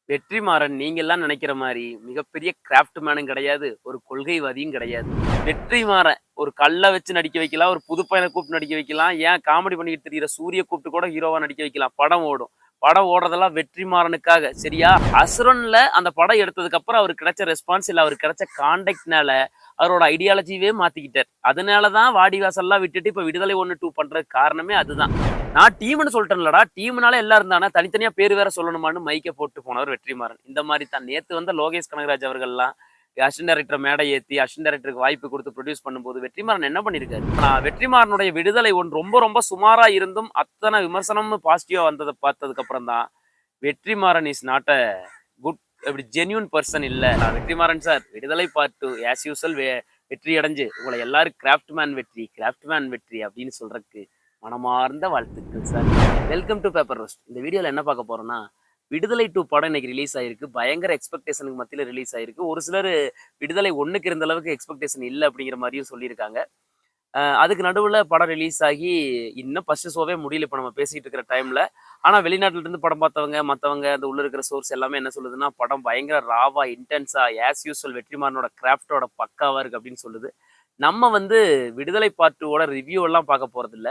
வெற்றிமாறன் நீங்கெல்லாம் நினைக்கிற மாரி மிகப்பெரிய கிராஃப்ட் மேனும் கிடையாது. ஒரு கொள்கைவாதியும் கிடையாது. வெற்றிமாறன் ஒரு கல்ல வச்சு நடிக்க வைக்கலாம். ஒரு புது பையன கூப்பிட்டு நடிக்க வைக்கலாம். ஏன் காமெடி பண்ணிக்கிட்டு திரியிற சூரிய கூப்பிட்டு கூட ஹீரோவா நடிக்க வைக்கலாம். படம் ஓடும். படம் ஓடுறதெல்லாம் வெற்றிமாறனுக்காக. சரியா? அசுரன்ல அந்த படம் எடுத்ததுக்கு அப்புறம் அவருக்கு கிடைச்ச ரெஸ்பான்ஸ் இல்ல அவருக்கு கிடைச்ச கான்டெக்ட்னால அவரோட ஐடியாலஜியவே மாத்திக்கிட்டார். அதனால தான் வாடிவாசல்லாம் விட்டுட்டு இப்ப விடுதலை 1, 2 பண்றதுக்கு காரணமே அதுதான். நான் டீம்னு சொல்லிட்டேன்லடா. டீம்னால எல்லாம் இருந்தானா, தனித்தனியா பேர் வேற சொல்லணுமான்னு மைக்க போட்டு போனவர் வெற்றிமாறன். இந்த மாரி தான். நேத்து வந்த லோகேஷ் கனகராஜ் அவர்கள்லாம் அசிஸ்டன்ட் டைரக்டர மேடை ஏத்தி, அசிஸ்டன்ட் டைரக்டருக்கு வாய்ப்பு குடுத்து புரொடியூஸ் பண்ணும்போது, வெற்றிமாறன் என்ன பண்ணியிருக்காரு? வெற்றிமாறனுடைய விடுதலை 1 ரொம்ப ரொம்ப சுமாரா இருந்தும், அத்தன விமர்சனமும் பாசிட்டிவா வந்தத பார்த்ததுக்கு அப்புறம் தான், Vetrimaaran is not a good அப்படி ஜென்யூன் பெர்சன் இல்ல. வெற்றிமாறன் சார், விடுதலை பார்ட் 2 ஆஸ் யூசுவல் வெற்றி அடைஞ்சு, உங்கள எல்லாரும் கிராஃப்ட் மேன் வெற்றி அப்படின்னு சொல்றதுக்கு மனமார்ந்த வாழ்த்துக்கள் sir. Welcome to paper roast. இந்த வீடியோல என்ன பார்க்க போறோம்னா, விடுதலை 2 படம் இன்னைக்கு ரிலீஸ் ஆயிருக்கு. பயங்கர எக்ஸ்பெக்டேஷனுக்கு மத்தியில ரிலீஸ் ஆயிருக்கு. ஒரு சிலர் விடுதலை 1க்கு இருந்த அளவுக்கு எக்ஸ்பெக்டேஷன் இல்ல அப்படிங்கிற மாதிரியும் சொல்லியிருக்காங்க. அதுக்கு நடுவுல படம் ரிலீஸ் ஆகி இன்னும் ஃபர்ஸ்ட் ஷோவே முடியல இப்ப நம்ம பேசிட்டு இருக்கிற டைம்ல. ஆனா வெளிநாட்டுல இருந்து படம் பார்த்தவங்க, மத்தவங்க அந்த உள்ள இருக்கிற சோர்ஸ் எல்லாமே என்ன சொல்லுதுன்னா, படம் பயங்கர ராவா, இன்டென்ஸா ஆஸ் யூசுவல் வெற்றிமாறனோட கிராஃப்டோட பக்காவா இருக்கு அப்படின்னு சொல்லுது. நம்ம வந்து விடுதலை பார்ட் 2வோட ரிவ்யூ எல்லாம் பார்க்க போறதில்ல.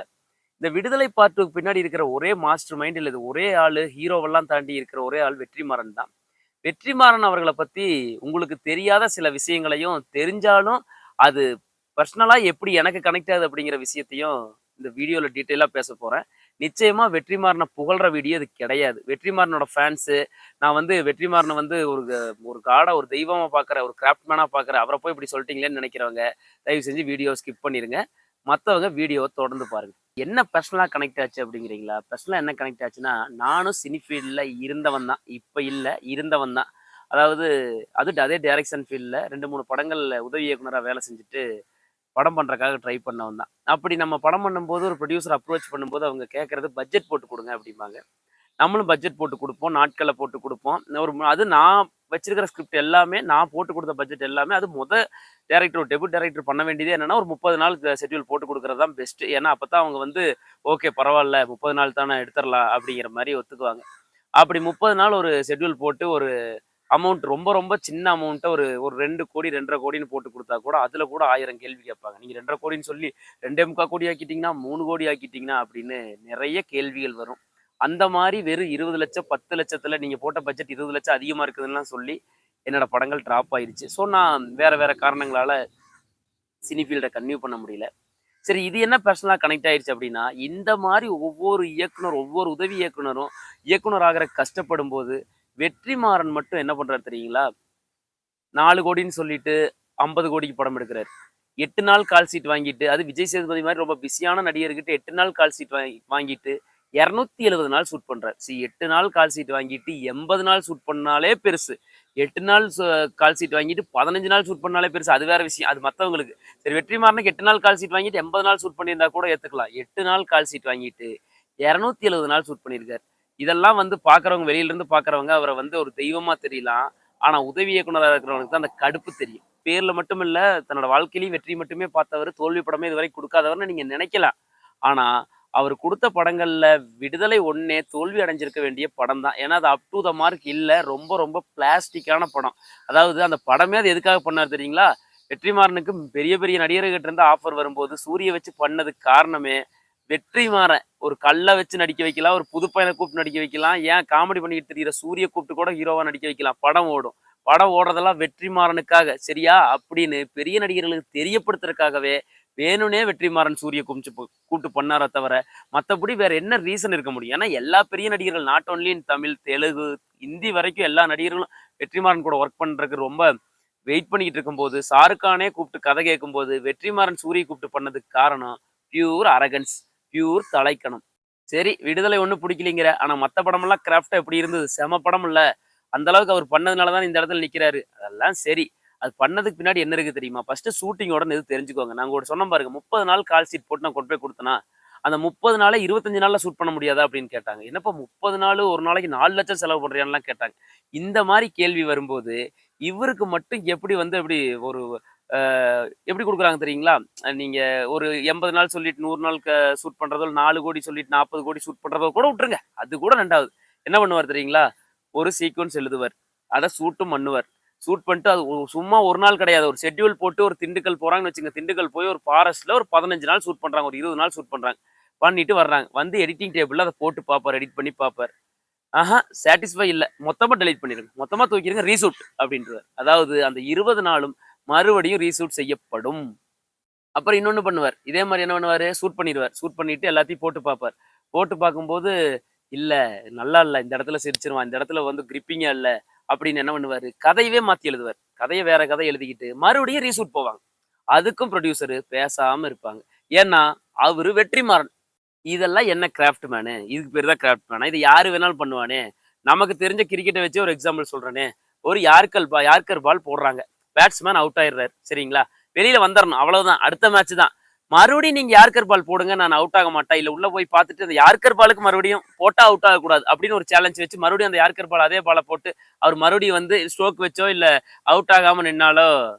இந்த விடுதலை பார்ட் 2க்கு பின்னாடி இருக்கிற ஒரே மாஸ்டர் மைண்ட் இல்ல இது ஒரே ஆளு ஹீரோவெல்லாம் தாண்டி இருக்கிற ஒரே ஆள் வெற்றிமாறன் தான். வெற்றிமாறன் அவர்கள பத்தி உங்களுக்கு தெரியாத சில விஷயங்களையும், தெரிஞ்சாலும் அது பர்சனலா எப்படி எனக்கு கனெக்ட் ஆகுது அப்படிங்கிற விஷயத்தையும் இந்த வீடியோல டீட்டெயிலா பேசப் போறேன். நிச்சயமா வெற்றிமாறன புகழ்ற வீடியோ இது கிடையாது. வெற்றிமாறனோட ஃபேன்ஸு, நான் வந்து வெற்றிமாறன வந்து ஒரு காடா, ஒரு தெய்வமா பார்க்குறேன், ஒரு கிராஃப்ட்மேனா பார்க்குறேன். அவர போய் இப்படி சொல்லிட்டீங்களேன்னு நினைக்கிறவங்க, தயவு செஞ்சு வீடியோ ஸ்கிப் பண்ணிருங்க. மத்தவங்க வீடியோவ தொடர்ந்து பாருங்க. என்ன பர்சனலா கனெக்ட் ஆச்சு அப்படிங்கிறீங்களா? பர்சனலா என்ன கனெக்ட் ஆச்சுன்னா, நானும் சினி ஃபீல்ட்ல இருந்தவன் தான். இப்ப இல்ல, இருந்தவன் தான். அதாவது அதே டைரக்ஷன் ஃபீல்ட்ல 2, 3 படங்கள்ல உதவி இயக்குனரா வேலை செஞ்சுட்டு, படம் பண்றதுக்காக ட்ரை பண்ணவன் தான். அப்படி நம்ம படம் பண்ணும்போது ஒரு ப்ரொடியூசர் அப்ரோச் பண்ணும்போது அவங்க கேட்கறது பட்ஜெட் போட்டு குடுங்க அப்படிம்பாங்க. நம்மளும் பட்ஜெட் போட்டு குடுப்போம். நாட்கள போட்டு குடுப்போம். அது நான் வச்சிருக்கிற ஸ்கிரிப்ட் எல்லாமே, நான் போட்டு குடுத்த பட்ஜெட் எல்லாமே அது டைரக்டர் டெபியூட் டைரக்டர் பண்ண வேண்டியதே என்னன்னா, ஒரு 30 நாள் ஷெட்யூல் போட்டு குடுக்குறது தான் பெஸ்ட். ஏன்னா, அப்பதான் அவங்க வந்து ஓகே பரவால்ல 30 நாள் தானே எடுத்துறலாம் அப்படிங்கிற மாரி ஒத்துக்குவாங்க. அப்படி 30 நாள் ஒரு ஷெட்யூல் போட்டு ஒரு அமௌண்ட் ரொம்ப ரொம்ப சின்ன அமௌண்ட்ட ஒரு ஒரு 2 கோடி 2,50 கோடின்னு போட்டு குடுத்தா கூட, அதுல கூட 1000 கேள்வி கேட்பாங்க. நீங்க 2,50 கோடின்னு சொல்லி 2,25 கோடி ஆக்கிட்டீங்கன்னா, 3 கோடி ஆக்கிட்டீங்கன்னா அப்படின்னு நெறைய கேள்விகள் வரும். அந்த மாரி வெறும் 20,00,000 10,00,000த்துல நீங்க போட்ட பட்ஜெட் 20,00,000 அதிகமா இருக்குதுன்னுலாம் சொல்லி, என்னோட படங்கள் டிராப் ஆயிருச்சு. ஸோ, நான் வேற வேற காரணங்களால சினி ஃபீல்ட கன்டின்யூ பண்ண முடியல. சரி இது என்ன பெர்சனலா கனெக்ட் ஆயிருச்சு அப்படின்னா, இந்த மாரி ஒவ்வொரு இயக்குனர், ஒவ்வொரு உதவி இயக்குனரும் இயக்குனர் ஆகுறதுக்கு கஷ்டப்படும்போது, வெற்றிமாறன் மட்டும் என்ன பண்றாரு தெரியுங்களா? 4 கோடின்னு சொல்லிட்டு 50 கோடிக்கு படம் எடுக்குறாரு. 8 நாள் கால் ஷீட் வாங்கிட்டு, அது விஜய் சேதுபதி மாரி ரொம்ப பிஸியான நடிகர்கிட்ட 8 நாள் கால் ஷீட் வாங்கிட்டு 270 நாள் ஷூட் பண்றாரு. 8 நாள் கால் ஷீட் வாங்கிட்டு 80 நாள் ஷூட் பண்ணாலே பெருசு. 8 நாள் கால் ஷீட் வாங்கிட்டு 15 நாள் ஷூட் பண்ணாலே பெருசு. அது வேற விஷயம். அது மத்தவங்களுக்கு. சரி வெற்றிமாறனுக்கு 8 நாள் கால் ஷீட் வாங்கிட்டு 80 நாள் ஷூட் பண்ணியிருந்தா கூட ஏத்துக்கலாம். 8 நாள் கால் ஷீட் வாங்கிட்டு 270 நாள் ஷூட் பண்ணியிருக்காரு. இதெல்லாம் வந்து பார்க்குறவங்க வெளியில இருந்து பார்க்குறவங்க அவர வந்து ஒரு தெய்வமா தெரியலாம். ஆனா உதவி இயக்குனரா இருக்கிறவனுக்கு தான் அந்த கடுப்பு தெரியும். பேர்ல மட்டும் இல்ல, தன்னோட வாழ்க்கையிலயும் வெற்றி மட்டுமே பார்த்தவரு, தோல்வி படமே இதுவரை குடுக்காதவர்ன்னு நீங்க நினைக்கலாம். ஆனா, அவரு குடுத்த படங்கள்ல விடுதலை 1 தோல்வி அடைஞ்சிருக்க வேண்டிய படம் தான். ஏன்னா, அது அப் டூ த மார்க் இல்ல. ரொம்ப ரொம்ப பிளாஸ்டிக்கான படம். அதாவது அந்த படமே அது எதுக்காக பண்ணாரு தெரியுங்களா? வெற்றிமாறனுக்கு பெரிய பெரிய நடிகர்கள்ட்ட இருந்து ஆஃபர் வரும்போது, சூரிய வச்சு பண்ணதுக்கு காரணமே, வெற்றிமாறன் ஒரு கல்ல வச்சு நடிக்க வைக்கலாம். ஒரு புது பையன கூப்பிட்டு நடிக்க வைக்கலாம். ஏன் காமெடி பண்ணிக்கிட்டு திரியிற சூரிய கூப்பிட்டு கூட ஹீரோவா நடிக்க வைக்கலாம். படம் ஓடும். படம் ஓடுறதெல்லாம் வெற்றிமாறனுக்காக. சரியா? அப்படின்னு பெரிய நடிகர்களுக்கு தெரியப்படுத்துறதுக்காகவே வேணும்னே வெற்றிமாறன் சூரிய கூப்பிட்டு பண்ணாரே தவிர, மத்தபடி வேற என்ன ரீசன் இருக்க முடியும்? ஏன்னா எல்லா பெரிய நடிகர்கள் not only in Tamil, Telugu, Hindi வரைக்கும் எல்லா நடிகர்களும் வெற்றிமாறன் கூட ஒர்க் பண்றதுக்கு ரொம்ப வெயிட் பண்ணிக்கிட்டு இருக்கும்போது, ஷாருக் கானே கூப்பிட்டு கதை கேட்கும்போது, வெற்றிமாறன் சூரிய கூப்பிட்டு பண்ணதுக்கு காரணம் பியூர் அரகன்ஸ். பியூர் தலைக்கனம். சரி, விடுதலை 1 பிடிக்கலைங்கிற. ஆனா மத்த படமெல்லாம் கிராஃப்ட்டா எப்படி இருந்தது? செம படம் இல்ல. அந்த அளவுக்கு அவர் பண்ணதுனால தான் இந்த இடத்துல நிக்கிறாரு. அதெல்லாம் சரி. அது பண்ணதுக்கு பின்னாடி என்ன இருக்கு தெரியுமா? ஃபர்ஸ்ட்டு ஷூட்டிங்கோட இது தெரிஞ்சுக்கோங்க. நான் உங்கள்ட்ட சொன்னேன் பாருங்க. 30 நாள் கால் ஷீட் போட்டு நான் கொண்டு போய் குடுத்தேனா, அந்த 30 நாள 25 நாள்ல ஷூட் பண்ண முடியாதா? அப்படின்னு கேட்டாங்க. என்னப்பா 30 நாளு ஒரு நாளைக்கு 4,00,000 செலவு பண்றியான்லாம் கேட்டாங்க. இந்த மாரி கேள்வி வரும்போது, இவருக்கு மட்டும் எப்படி வந்து எப்படி ஒரு அ எப்படி குடுக்குறாங்க தெரியுங்களா? நீங்க ஒரு 80 நாள் சொல்லிட்டு 100 நாள் ஷூட் பண்றதோ, 4 கோடி சொல்லிட்டு 40 கோடி ஷூட் பண்றதோ கூட விட்டுருங்க. அது கூட 2வது. என்ன பண்ணுவாரு தெரியுங்களா? ஒரு சீக்வன்ஸ் எழுதுவார். அதை ஷூட்டும் பண்ணுவார். ஷூட் பண்ணிட்டு அது சும்மா ஒரு நாள் கிடையாது. ஒரு ஷெட்யூல் போட்டு ஒரு திண்டுக்கல் போறாங்கன்னு வச்சுக்கோங்க. திண்டுக்கல் போய் ஒரு ஃபாரஸ்ட்ல ஒரு 15 நாள் ஷூட் பண்றாங்க. ஒரு 20 நாள் ஷூட் பண்றாங்க. பண்ணிட்டு வர்றாங்க. வந்து எடிட்டிங் டேபிள்ல அத போட்டு பார்ப்பார். எடிட் பண்ணி பார்ப்பார். சாட்டிஸ்ஃபை இல்ல. மொத்தமா டெலீட் பண்ணிருங்க. மொத்தமா தூக்கிருங்க. ரீஷூட் அப்படின்றார். அதாவது அந்த 20 நாளும் மறுபடியும் ரீஷூட் செய்யப்படும். அப்புறம் இன்னொன்னு பண்ணுவார். இதே மாரி என்ன பண்ணுவாரு, ஷூட் பண்ணிருவார். ஷூட் பண்ணிட்டு எல்லாத்தையும் போட்டு பார்ப்பார். போட்டு பார்க்கும்போது, இல்ல நல்லா இல்ல. இந்த இடத்துல சிரிச்சிருவான். இந்த இடத்துல வந்து கிரிப்பிங்கா இல்ல. அப்படின்னு என்ன பண்ணுவாரு, கதையவே மாத்தி எழுதுவார். கதைய வேற கதை எழுதிக்கிட்டு மறுபடியும் ரீஷூட் போவாங்க. அதுக்கும் ப்ரொடியூசரு பேசாம இருப்பாங்க. ஏன்னா, அவரு வெற்றிமாறன். இதெல்லாம் என்ன கிராஃப்ட் மேனு? இதுக்கு பேரு தான் கிராஃப்ட் மேனா? இது யாரு வேணாலும் பண்ணுவானே! நமக்கு தெரிஞ்ச கிரிக்கெட்ட வச்சே ஒரு எக்ஸாம்பிள் சொல்றேனே. ஒரு யார்கர் பால் போடுறாங்க. பேட்ஸ்மேன் அவுட் ஆயிடுறாரு. சரிங்களா? வெளியில வந்துரணும். அவ்வளவுதான். அடுத்த மேட்ச் தான். மறுபடியும் நீங்க யார்கர் பால் போடுங்க. நான் அவுட் ஆக மாட்டேன். இல்ல உள்ள போய் பார்த்துட்டு அந்த யார்கர் பாலுக்கு மறுபடியும் போட்டா அவுட் ஆகக்கூடாது. அப்படின்னு ஒரு சேலஞ்ச் வச்சு மறுபடியும் அந்த யார்கர் பால் அதே பால போட்டு அவர் மறுபடியும் வந்து ஸ்ட்ரோக் வச்சோ இல்ல அவுட் ஆகாம நின்னாலோ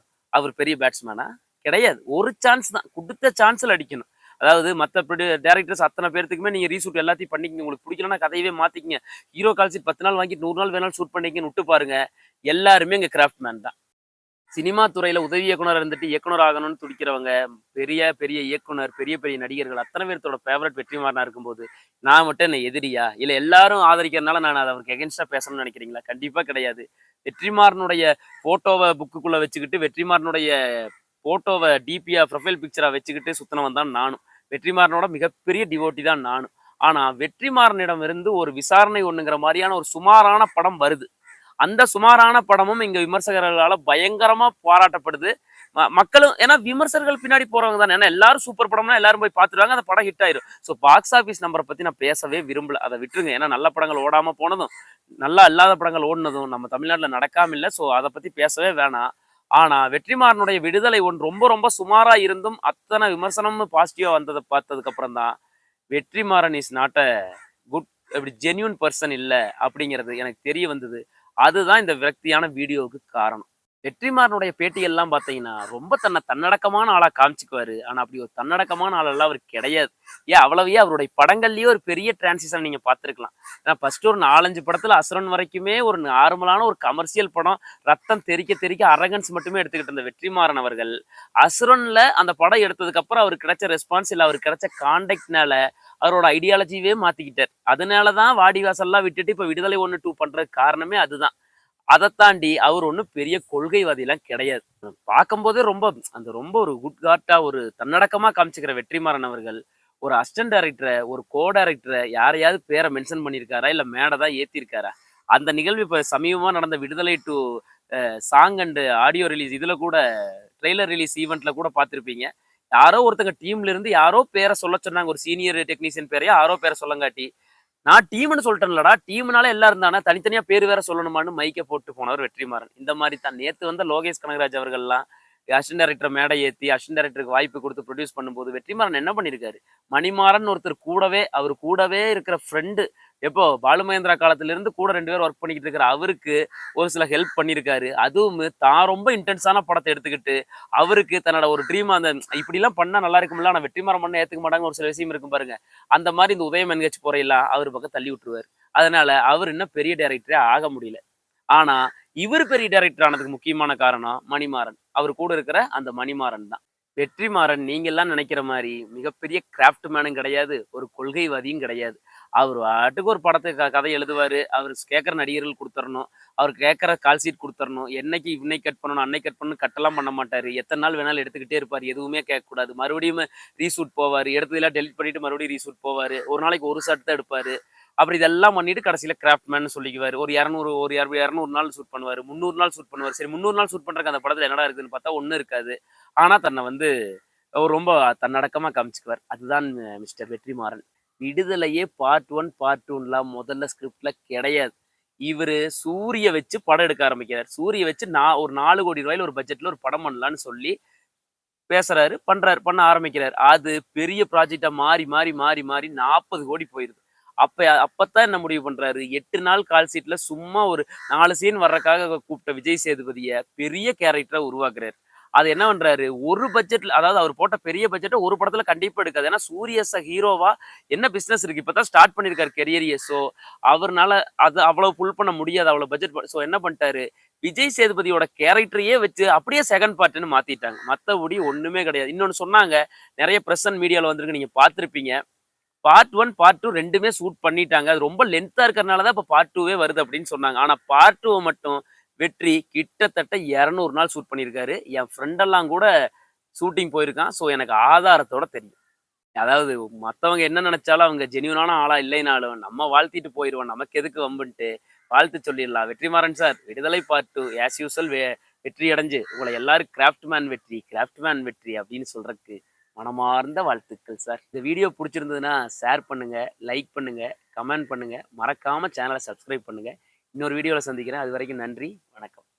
அவர் பெரிய பேட்ஸ்மேனா? கிடையாது. ஒரு சான்ஸ் தான். குடுத்த சான்ஸ்ல அடிக்கணும். அதாவது மத்த டைரக்டர்ஸ் அத்தனை பேர்த்துக்குமே நீங்க ரீஷூட் எல்லாத்தையும் பண்ணிக்கங்க. உங்களுக்கு பிடிக்கலன்னா கதையவே மாத்திக்கங்க. ஹீரோ கால் ஷீட் 10 நாள் வாங்கிட்டு 100 நாள் வேணாலும் ஷூட் பண்ணிக்கங்கன்னு விட்டு பாருங்க. எல்லாருமே இங்க கிராஃப்ட் மேன் தான். சினிமா துறையில உதவி இயக்குனரா இருந்துட்டு இயக்குனர் ஆகணும்னு துடிக்கிறவங்க, பெரிய பெரிய இயக்குனர், பெரிய பெரிய நடிகர்கள் அத்தனை பேர்த்தோட ஃபேவரைட் வெற்றிமாறனா இருக்கும்போது, நான் மட்டும் என்ன எதிரியா? இல்ல எல்லாரும் ஆதரிக்கிறனால நான் அவருக்கு எகென்ஸ்டா பேசணும்னு நினைக்கிறீங்களா? கண்டிப்பா கிடையாது. வெற்றிமாறனுடைய ஃபோட்டோவ புக்குக்குள்ள வச்சுக்கிட்டு, வெற்றிமாறனுடைய ஃபோட்டோவ டிபியா ப்ரொஃபைல் பிக்சரா வச்சுக்கிட்டு சுத்தினவன் தான் நானும். வெற்றிமாறனோட மிகப்பெரிய டிவோட்டி தான் நானும். ஆனா வெற்றிமாறனிடமிருந்து ஒரு விசாரணை ஒண்ணுங்கிற மாரியான ஒரு சுமாரான படம் வருது. அந்த சுமாரான படமும் இங்க விமர்சகர்களால பயங்கரமா பாராட்டப்படுது. மக்களும் ஏன்னா விமர்சகர்கள் பின்னாடி போறவங்க தானே. ஏன்னா எல்லாரும் சூப்பர் படம்னா எல்லாரும் போய் பார்த்துருவாங்க. அந்த படம் ஹிட் ஆயிரும். ஸோ பாக்ஸ் ஆஃபீஸ் நம்பரை பத்தி நான் பேசவே விரும்பல. அதை விட்டுருங்க. ஏன்னா நல்ல படங்கள் ஓடாம போனதும், நல்லா இல்லாத படங்கள் ஓடுனதும் நம்ம தமிழ்நாட்டுல நடக்காம இல்ல. ஸோ அதை பத்தி பேசவே வேணாம். ஆனா வெற்றிமாறனுடைய விடுதலை ஒன்று ரொம்ப ரொம்ப சுமாரா இருந்தும் அத்தனை விமர்சனமும் பாசிட்டிவா வந்ததை பார்த்ததுக்கு அப்புறம் தான் Vetrimaaran is not a good அப்படி ஜென்யூன் பர்சன் இல்ல அப்படிங்கிறது எனக்கு தெரிய வந்தது. அதுதான் இந்த விரக்தியான வீடியோவுக்கு காரணம். வெற்றிமாறனுடைய பேட்டிகள்லாம் பார்த்தீங்கன்னா, ரொம்ப தன்னடக்கமான ஆளா காமிச்சுக்குவாரு. ஆனா, அப்படி ஒரு தன்னடக்கமான ஆளெல்லாம் அவரு கிடையாது. அவ்வளவையே அவருடைய படங்கள்லயே ஒரு பெரிய டிரான்சிஷன் நீங்க பார்த்துருக்கலாம். ஏன்னா ஃபர்ஸ்ட் ஒரு 4, 5 படத்துல அசுரன் வரைக்குமே ஒரு நார்மலான ஒரு கமர்ஷியல் படம். ரத்தம் தெறிக்க தெறிக்க அரகன்ஸ் மட்டுமே எடுத்துக்கிட்டு இருந்த வெற்றிமாறன் அவர்கள், அசுரன்ல அந்த படம் எடுத்ததுக்கு அப்புறம் அவருக்கு கிடைச்ச ரெஸ்பான்ஸ் இல்ல அவருக்கு கிடைச்ச கான்டெக்ட்னால அவரோட ஐடியாலஜியவே மாத்திக்கிட்டார். அதனால தான் வாடிவாசல்லாம் விட்டுட்டு இப்ப விடுதலை 1, 2 பண்றதுக்கு காரணமே அதுதான். அதைத் தாண்டி அவர் ஒன்றும் பெரிய கொள்கைவாதிலாம் கிடையாது. பார்க்கும்போதே ரொம்ப ஒரு குட் ஹார்ட்டா ஒரு தன்னடக்கமா காமிச்சுக்கிற வெற்றிமாறன் அவர்கள், ஒரு அசிஸ்டன்ட் டைரக்டரை, ஒரு கோ டைரக்டரை யாரையாவது பேரை மென்ஷன் பண்ணியிருக்காரா? இல்ல மேடை தான் ஏத்திருக்காரா? அந்த நிகழ்வு இப்ப சமீபமா நடந்த Viduthalai two song and audio release இதுல கூட ட்ரெய்லர் ரிலீஸ் ஈவெண்ட்ல கூட பார்த்திருப்பீங்க. யாரோ ஒருத்தங்க டீம்ல இருந்து யாரோ பேரை சொல்ல சொன்னாங்க. ஒரு சீனியர் டெக்னீஷியன் பேரையோ யாரோ பேரை சொல்லங்காட்டி நான் டீம்னு சொல்லிட்டேன்லடா. டீம்னால எல்லாரும் தானே. தனித்தனியா பேர் வேற சொல்லணுமான்னு மைக்க போட்டு போனவர் வெற்றிமாறன். இந்த மாதிரி தான் நேத்து வந்த லோகேஷ் கனகராஜ் அவர்கள்லாம் அசிஸ்டன்ட் டைரக்டர் மேடை ஏத்தி அசிஸ்டன்ட் டைரக்டருக்கு வாய்ப்பு கொடுத்து ப்ரொடியூஸ் பண்ணும்போது வெற்றிமாறன் என்ன பண்ணியிருக்காரு? மணிமாறன் ஒருத்தர் அவர் கூடவே இருக்கிற ஃப்ரெண்டு. எப்போ பாலுமகேந்திரா காலத்துல இருந்து கூட 2 பேர் ஒர்க் பண்ணிக்கிட்டு இருக்கிற அவருக்கு ஒரு சில ஹெல்ப் பண்ணியிருக்காரு. அதுவும் தான் ரொம்ப இன்டென்ஸான படத்தை எடுத்துக்கிட்டு அவருக்கு தன்னோட ஒரு ட்ரீம் அந்த இப்படிலாம் பண்ணா நல்லா இருக்கும்ல. ஆனா வெற்றிமாறன் பண்ண ஏத்துக்க மாட்டாங்க ஒரு சில விஷயம் இருக்கும் பாருங்க. அந்த மாதிரி இந்த உதயம் என்கேஜ் போறையெல்லாம் அவர் பக்கம் தள்ளி விட்டுருவாரு. அதனால அவர் இன்னும் பெரிய டைரக்டரே ஆக முடியல. ஆனா இவர் பெரிய டைரக்டர் ஆனதுக்கு முக்கியமான காரணம் மணிமாறன். அவர் கூட இருக்கிற அந்த மணிமாறன் தான். வெற்றிமாறன் நீங்க எல்லாம் நினைக்கிற மாதிரி மிகப்பெரிய கிராஃப்ட் மேனும் கிடையாது. ஒரு கொள்கைவாதியும் கிடையாது. அவர் பாட்டுக்கு ஒரு படத்துக்கு கதை எழுதுவாரு. அவர் கேட்குற நடிகர்கள் குடுத்துறணும். அவர் கேட்குற கால் ஷீட் குடுத்துறணும். என்னைக்கு இன்னைக்கு கட் பண்ணணும், அன்னைக்கு கட் பண்ணணும் கட்டெல்லாம் பண்ண மாட்டாரு. எத்தனை நாள் வேணாலும் எடுத்துக்கிட்டே இருப்பாரு. எதுவுமே கேட்கக்கூடாது. மறுபடியும் ரீஷூட் போவாரு. எடுத்ததெல்லாம் டெலிட் பண்ணிட்டு மறுபடியும் ரீஷூட் போவாரு. ஒரு நாளைக்கு ஒரு ஷாட் தான் எடுப்பாரு. அப்படி இதெல்லாம் பண்ணிட்டு கடைசியில கிராஃப்ட் மேன் சொல்லிக்குவாரு. ஒரு 200 நாள் ஷூட் பண்ணுவாரு. 300 நாள் ஷூட் பண்ணுவாரு. சரி 300 நாள் ஷூட் பண்றதுக்கு அந்த படத்துல என்னடா இருக்குதுன்னு பார்த்தா ஒண்ணும் இருக்காது. ஆனா தன்னை வந்து ரொம்ப தன்னடக்கமா காமிச்சுக்குவார். அதுதான் மிஸ்டர் வெற்றிமாறன். விடுதலையே பார்ட் 1, பார்ட் 2லாம் முதல்ல ஸ்கிரிப்ட்ல கிடையாது. இவரு சூரிய வச்சு படம் எடுக்க ஆரம்பிக்கிறார். சூரிய வச்சு ஒரு 4 கோடி ரூபாயில ஒரு பட்ஜெட்ல ஒரு படம் பண்ணலான்னு சொல்லி பேசுறாரு, பண்ண ஆரம்பிக்கிறாரு. அது பெரிய ப்ராஜெக்ட்டா மாறி மாறி மாறி மாறி 40 கோடி போயிருது. அப்பத்தான் என்ன முடிவு பண்றாரு, 8 நாள் கால் ஷீட்ல சும்மா ஒரு 4 சீன் வர்றதுக்காக கூப்பிட்ட விஜய் சேதுபதிய பெரிய கேரக்டரா உருவாக்குறாரு. அது என்ன பண்றாரு, ஒரு பட்ஜெட்ல அதாவது அவர் போட்ட பெரிய பட்ஜெட்ட ஒரு படத்துல கண்டிப்பா எடுக்காது. ஏன்னா சூரியஸ ஹீரோவா என்ன பிசினஸ் இருக்கு? இப்ப தான் ஸ்டார்ட் பண்ணியிருக்காரு கெரியரையே. ஸோ அவர்னால அது அவ்வளவு புல் பண்ண முடியாது. அவ்வளவு பட்ஜெட் ஸோ என்ன பண்ணிட்டாரு, விஜய் சேதுபதியோட கேரக்டரையே வச்சு அப்படியே செகண்ட் பார்ட்ன்னு மாத்திட்டாங்க. மத்தபடி ஒண்ணுமே கிடையாது. இன்னொன்னு சொன்னாங்க, நெறைய பிரஸ் அண்ட் மீடியால வந்திருக்கு. நீங்க பார்த்திருப்பீங்க. பார்ட் 1, பார்ட் 2 2மே ஷூட் பண்ணிட்டாங்க. அது ரொம்ப லென்த்தா இருக்கிறனால தான் இப்ப பார்ட் 2வே வருது அப்படின்னு சொன்னாங்க. ஆனா பார்ட் 2 மட்டும் வெற்றி கிட்டத்தட்ட 200 நாள் ஷூட் பண்ணியிருக்காரு. என் ஃப்ரெண்ட் எல்லாம் கூட ஷூட்டிங் போயிருக்கான். ஸோ எனக்கு ஆதாரத்தோட தெரியும். அதாவது மத்தவங்க என்ன நெனச்சாலும் அவங்க ஜென்யூனான ஆளா இல்லைனாலும், நம்ம வாழ்த்திட்டு போயிருவோம். நமக்கு எதுக்கு வம்புன்ட்டு வாழ்த்து சொல்லிடலாம். வெற்றிமாறன் சார், விடுதலை பார்ட் 2 ஆஸ் யூசுவல் வெற்றி அடைஞ்சு உங்கள எல்லாரும் கிராஃப்ட்மேன் வெற்றி அப்படின்னு சொல்றதுக்கு மனமார்ந்த வாழ்த்துக்கள் சார். இந்த வீடியோ புடிச்சிருந்ததுன்னா ஷேர் பண்ணுங்க, லைக் பண்ணுங்க, கமெண்ட் பண்ணுங்க. மறக்காம சேனல சப்ஸ்கிரைப் பண்ணுங்க. இன்னொரு வீடியோல சந்திக்கிறேன். அதுவரைக்கும் நன்றி. வணக்கம்.